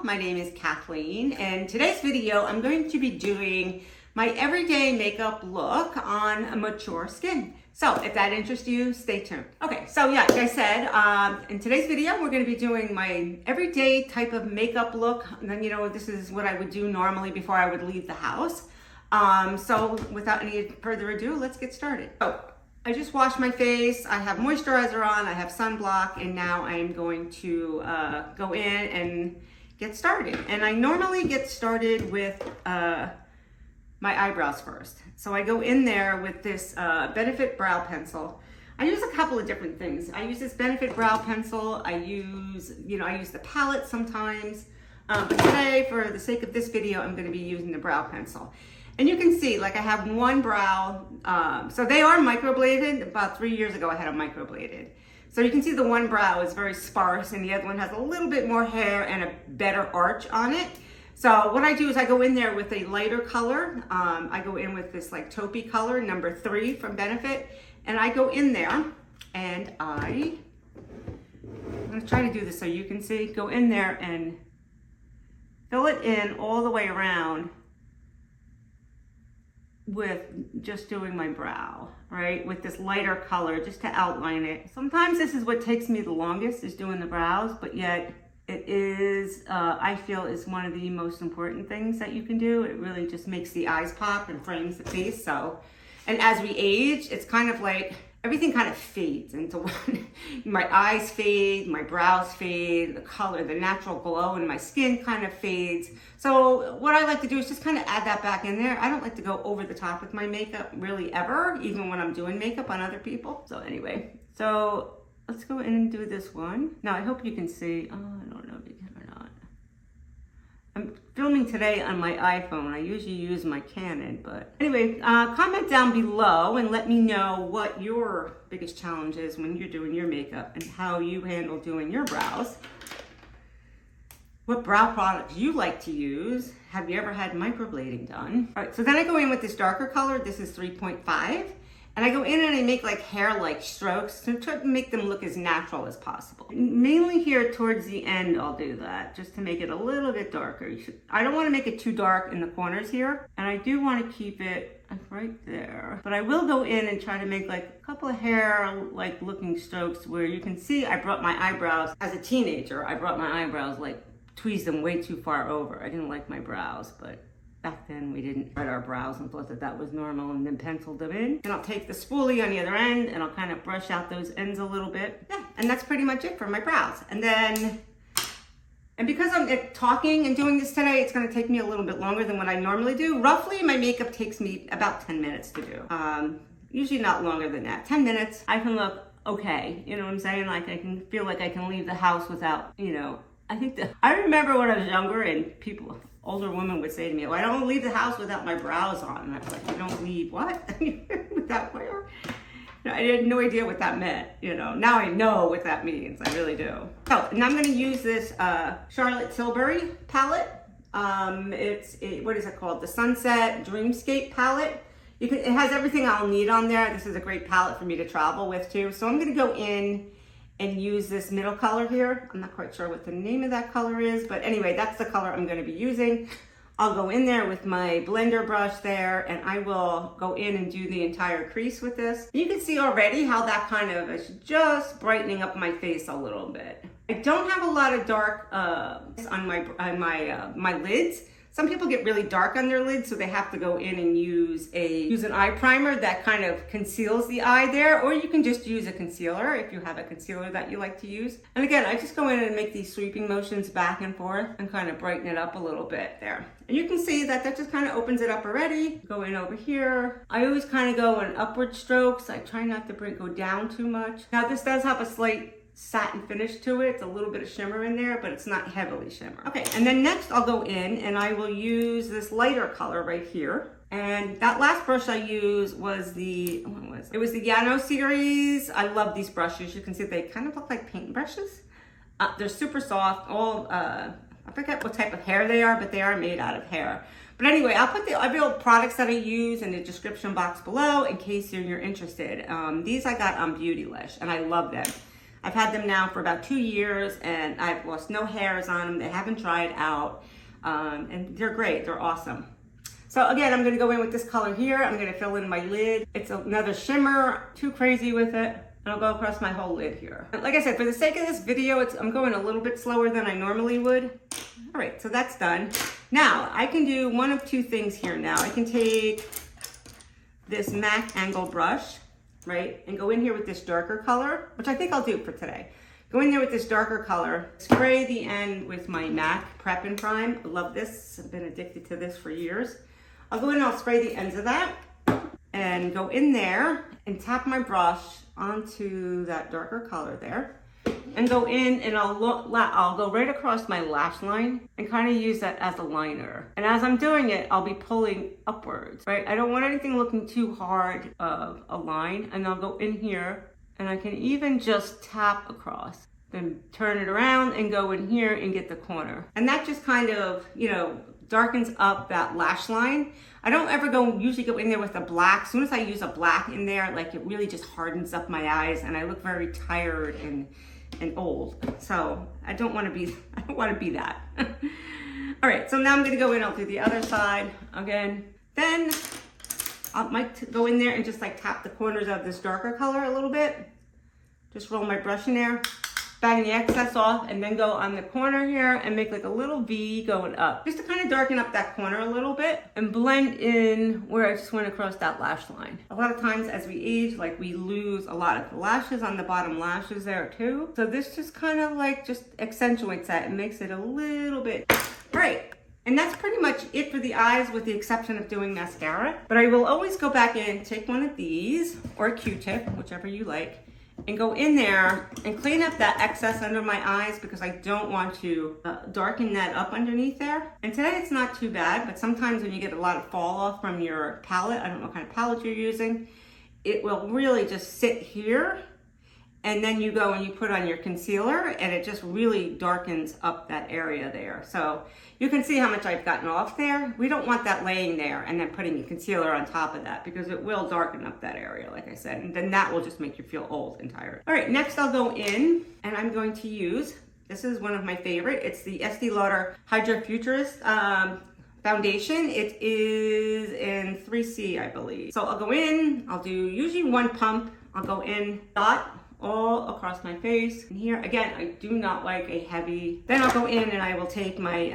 My name is Kathleen, and today's video I'm going to be doing my everyday makeup look on a mature skin. So if that interests you, stay tuned. Okay, so yeah, like I said, in today's video we're going to be doing my everyday type of makeup look. And then, you know, this is what I would do normally before I would leave the house. So without any further ado, let's get started. So I just washed my face, I have moisturizer on, I have sunblock, and now I'm going to go in and get started. And I normally get started with my eyebrows first. So I go in there with this Benefit brow pencil. I use a couple of different things. I use this Benefit brow pencil, I use the palette sometimes, but today, for the sake of this video, I'm gonna be using the brow pencil. And you can see, like, I have one brow, so they are microbladed. About 3 years ago, I had them microbladed. So you can see the one brow is very sparse and the other one has a little bit more hair and a better arch on it. So what I do is I go in there with a lighter color. I go in with this like taupey color, number 3 from Benefit. And I go in there and I'm gonna try to do this so you can see, go in there and fill it in all the way around with just doing my brow, right? With this lighter color, just to outline it. Sometimes this is what takes me the longest, is doing the brows, but yet it is, I feel, is one of the most important things that you can do. It really just makes the eyes pop and frames the face. So, and as we age, it's kind of like, everything kind of fades into one. My eyes fade, my brows fade, the color, the natural glow in my skin kind of fades. So what I like to do is just kind of add that back in there. I don't like to go over the top with my makeup really ever, even when I'm doing makeup on other people. So anyway, so let's go in and do this one. Now I hope you can see, oh, I don't know if you can or not. I'm filming today on my iPhone. I usually use my Canon, but anyway, comment down below and let me know what your biggest challenge is when you're doing your makeup and how you handle doing your brows. What brow products you like to use. Have you ever had microblading done? All right, so then I go in with this darker color. This is 3.5. And I go in and I make like hair-like strokes to try to make them look as natural as possible. Mainly here towards the end, I'll do that just to make it a little bit darker. I don't want to make it too dark in the corners here. And I do want to keep it right there. But I will go in and try to make like a couple of hair-like looking strokes where you can see I brought my eyebrows, as a teenager, I brought my eyebrows, like tweezed them way too far over. I didn't like my brows, but back then we didn't write our brows and thought that that was normal, and then penciled them in. And I'll take the spoolie on the other end and I'll kind of brush out those ends a little bit. Yeah, and that's pretty much it for my brows. And then, and because I'm talking and doing this today, it's gonna take me a little bit longer than what I normally do. Roughly, my makeup takes me about 10 minutes to do. Usually not longer than that. 10 minutes, I can look okay. You know what I'm saying? Like, I can feel like I can leave the house without, you know, I remember when I was younger and people, older women would say to me, well, I don't leave the house without my brows on. And I was like, you don't leave what? Without where? No, I had no idea what that meant, you know. Now I know what that means, I really do. Oh, and I'm gonna use this Charlotte Tilbury palette. What is it called? The Sunset Dreamscape palette. It has everything I'll need on there. This is a great palette for me to travel with too. So I'm gonna go in and use this middle color here. I'm not quite sure what the name of that color is, but anyway, that's the color I'm gonna be using. I'll go in there with my blender brush there, and I will go in and do the entire crease with this. You can see already how that kind of is just brightening up my face a little bit. I don't have a lot of dark on my lids. Some people get really dark on their lids, so they have to go in and use an eye primer that kind of conceals the eye there, or you can just use a concealer if you have a concealer that you like to use. And again, I just go in and make these sweeping motions back and forth and kind of brighten it up a little bit there. And you can see that just kind of opens it up already. Go in over here. I always kind of go in upward strokes. I try not to go down too much. Now this does have a slight satin finish to it. It's a little bit of shimmer in there, but it's not heavily shimmer. Okay, and then next I'll go in and I will use this lighter color right here. And that last brush I used was it was the Yano series. I love these brushes. You can see they kind of look like paint brushes. They're super soft. I forget what type of hair they are, but they are made out of hair. But anyway, I'll put the other products that I use in the description box below in case you're interested. These I got on Beautylish, and I love them. I've had them now for about 2 years and I've lost no hairs on them. They haven't dried out and they're great. They're awesome. So again, I'm gonna go in with this color here. I'm gonna fill in my lid. It's another shimmer, too crazy with it. And I'll go across my whole lid here. Like I said, for the sake of this video, I'm going a little bit slower than I normally would. All right, so that's done. Now, I can do one of two things here now. I can take this MAC angle brush, right, and go in here with this darker color, which I think I'll do for today. Go in there with this darker color, spray the end with my MAC Prep and Prime. I love this, I've been addicted to this for years. I'll go in and I'll spray the ends of that and go in there and tap my brush onto that darker color there and go in and I'll go right across my lash line and kind of use that as a liner. And as I'm doing it, I'll be pulling upwards, right? I don't want anything looking too hard of a line, and I'll go in here and I can even just tap across, then turn it around and go in here and get the corner. And that just kind of, you know, darkens up that lash line. I don't ever usually go in there with a black. As soon as I use a black in there, like it really just hardens up my eyes and I look very tired and old. So I don't want to be that. All right, so now I'm gonna go in, I'll do the other side again. Then I might go in there and just like tap the corners of this darker color a little bit. Just roll my brush in there, bang the excess off, and then go on the corner here and make like a little V going up, just to kind of darken up that corner a little bit and blend in where I just went across that lash line. A lot of times as we age, like we lose a lot of the lashes on the bottom lashes there too. So this just kind of like just accentuates that and makes it a little bit. All right. And that's pretty much it for the eyes, with the exception of doing mascara. But I will always go back in, take one of these or a Q-tip, whichever you like, and go in there and clean up that excess under my eyes, because I don't want to darken that up underneath there. And today it's not too bad, but sometimes when you get a lot of fall off from your palette, I don't know what kind of palette you're using, it will really just sit here. And then you go and you put on your concealer and it just really darkens up that area there. So you can see how much I've gotten off there. We don't want that laying there and then putting the concealer on top of that, because it will darken up that area, like I said, and then that will just make you feel old and tired. All right, next I'll go in and I'm going to use, this is one of my favorite, it's the Estee Lauder Hydra Futurist foundation. It is in 3C, I believe. So I'll go in, I'll do usually one pump, I'll go in, dot, all across my face. And here, again, I do not like a heavy. Then I'll go in and I will take my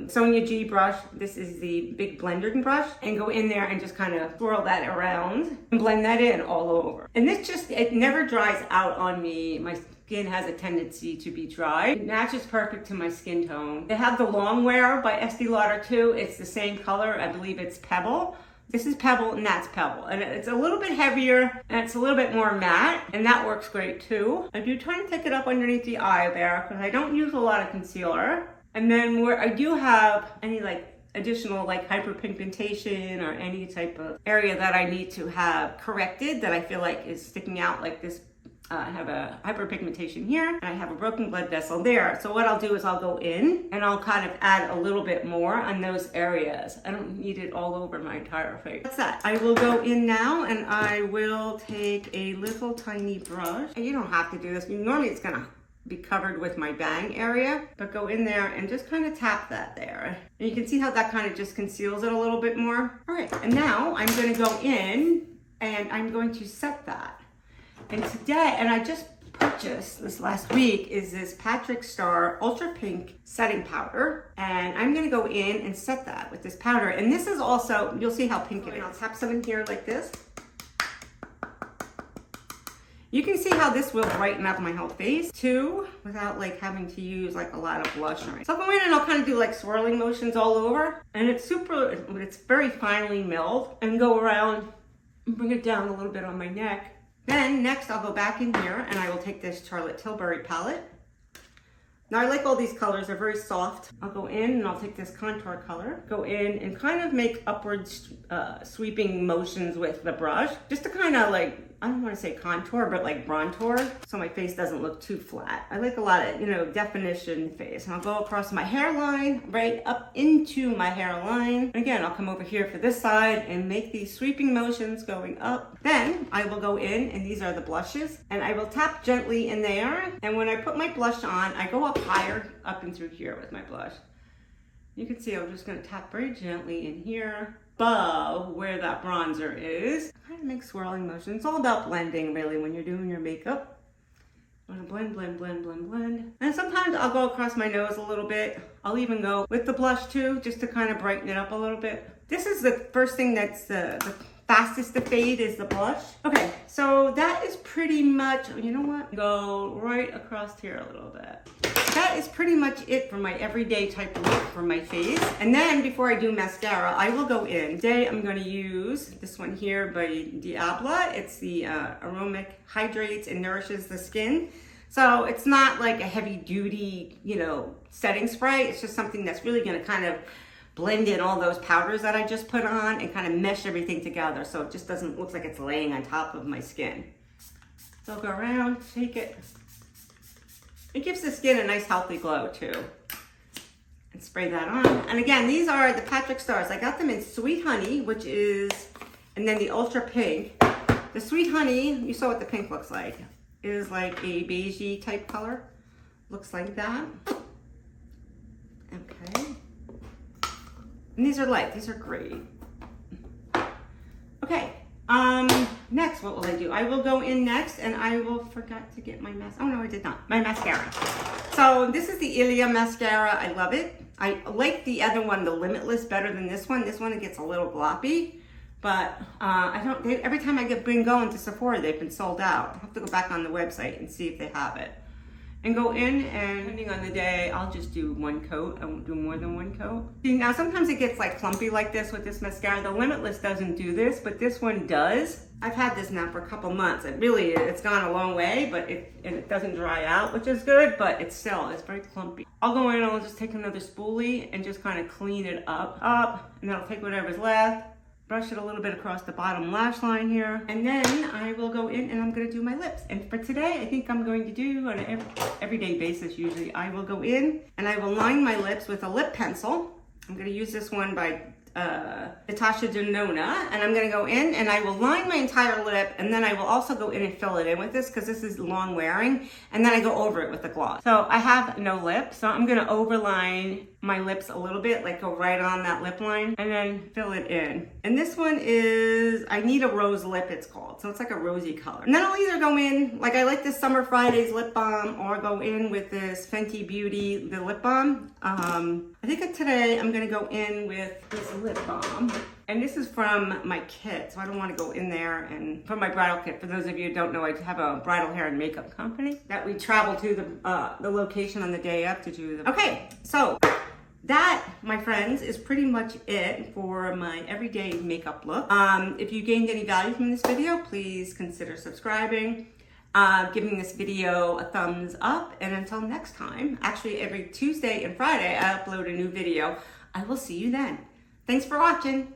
Sonia G brush. This is the big blending brush, and go in there and just kind of swirl that around and blend that in all over. And this just, it never dries out on me. My skin has a tendency to be dry. It matches perfect to my skin tone. They have the long wear by Estee Lauder too. It's the same color. I believe it's Pebble. This is Pebble and that's Pebble. And it's a little bit heavier and it's a little bit more matte, and that works great too. I do try to take it up underneath the eye there because I don't use a lot of concealer. And then where I do have any like additional like hyperpigmentation or any type of area that I need to have corrected that I feel like is sticking out, like this, I have a hyperpigmentation here and I have a broken blood vessel there. So what I'll do is I'll go in and I'll kind of add a little bit more on those areas. I don't need it all over my entire face. That's that. I will go in now and I will take a little tiny brush. And you don't have to do this. Normally it's gonna be covered with my bang area, but go in there and just kind of tap that there. And you can see how that kind of just conceals it a little bit more. All right, and now I'm gonna go in and I'm going to set that. And today, and I just purchased this last week, is this Patrick Star Ultra Pink Setting Powder. And I'm gonna go in and set that with this powder. And this is also, you'll see how pink it is. I'll tap some in here like this. You can see how this will brighten up my whole face too, without like having to use like a lot of blush. So I'll go in and I'll kind of do like swirling motions all over. And it's very finely milled. And go around and bring it down a little bit on my neck. Then next I'll go back in here and I will take this Charlotte Tilbury palette. Now I like all these colors, they're very soft. I'll go in and I'll take this contour color, go in and kind of make upward sweeping motions with the brush, just to kind of like I don't want to say contour, but like bronzer, so my face doesn't look too flat. I like a lot of, you know, definition face. And I'll go across my hairline, right up into my hairline. Again, I'll come over here for this side and make these sweeping motions going up. Then I will go in, and these are the blushes, and I will tap gently in there. And when I put my blush on, I go up higher, up and through here with my blush. You can see I'm just going to tap very gently in here above where that bronzer is. Kind of make swirling motions. It's all about blending, really, when you're doing your makeup. I'm going to blend, blend, blend, blend, blend. And sometimes I'll go across my nose a little bit. I'll even go with the blush too, just to kind of brighten it up a little bit. This is the first thing that's the fastest to fade is the blush. Okay, so that is pretty much, you know what? Go right across here a little bit. That is pretty much it for my everyday type of look for my face. And then before I do mascara, I will go in. Today I'm going to use this one here by Diabla. It's the Aromatic Hydrates and Nourishes the Skin. So it's not like a heavy duty, you know, setting spray. It's just something that's really going to kind of blend in all those powders that I just put on and kind of mesh everything together so it just doesn't look like it's laying on top of my skin. So I'll go around, take it. It gives the skin a nice healthy glow too. And spray that on. And again, these are the Patrick Stars. I got them in Sweet Honey, which is, and then the Ultra Pink. The Sweet Honey, you saw what the pink looks like. It is like a beigey type color. Looks like that. Okay. And these are light, these are great. Okay, next, what will I do? I will go in next and I will forget to get my oh no, I did not, my mascara. So this is the Ilia mascara, I love it. I like the other one, the Limitless, better than this one. This one, it gets a little gloppy, but every time I been going to Sephora, they've been sold out. I'll have to go back on the website and see if they have it. And go in, and depending on the day, I'll just do one coat. I won't do more than one coat. See, now sometimes it gets like clumpy like this with this mascara. The Limitless doesn't do this, but this one does. I've had this now for a couple months. It's gone a long way, but it doesn't dry out, which is good, but it's very clumpy. I'll go in and I'll just take another spoolie and just kind of clean it up, and then I'll take whatever's left, brush it a little bit across the bottom lash line here. And then I will go in and I'm gonna do my lips. And for today, I think I'm going to do on an everyday basis usually, I will go in and I will line my lips with a lip pencil. I'm gonna use this one by Natasha Denona, and I'm gonna go in and I will line my entire lip, and then I will also go in and fill it in with this because this is long wearing, and then I go over it with the gloss. So I have no lip, so I'm gonna overline my lips a little bit, like go right on that lip line, and then fill it in. And this one is, I Need a Rose Lip, it's called. So it's like a rosy color. And then I'll either go in, like I like this Summer Fridays lip balm, or go in with this Fenty Beauty, the lip balm. I think today I'm gonna go in with this lip balm. And this is from my kit, so I don't want to go in there and from my bridal kit. For those of you who don't know, I have a bridal hair and makeup company that we travel to the location on the day up to do the. Okay, so that, my friends, is pretty much it for my everyday makeup look. If you gained any value from this video, please consider subscribing, giving this video a thumbs up, and until next time, actually every Tuesday and Friday, I upload a new video. I will see you then. Thanks for watching.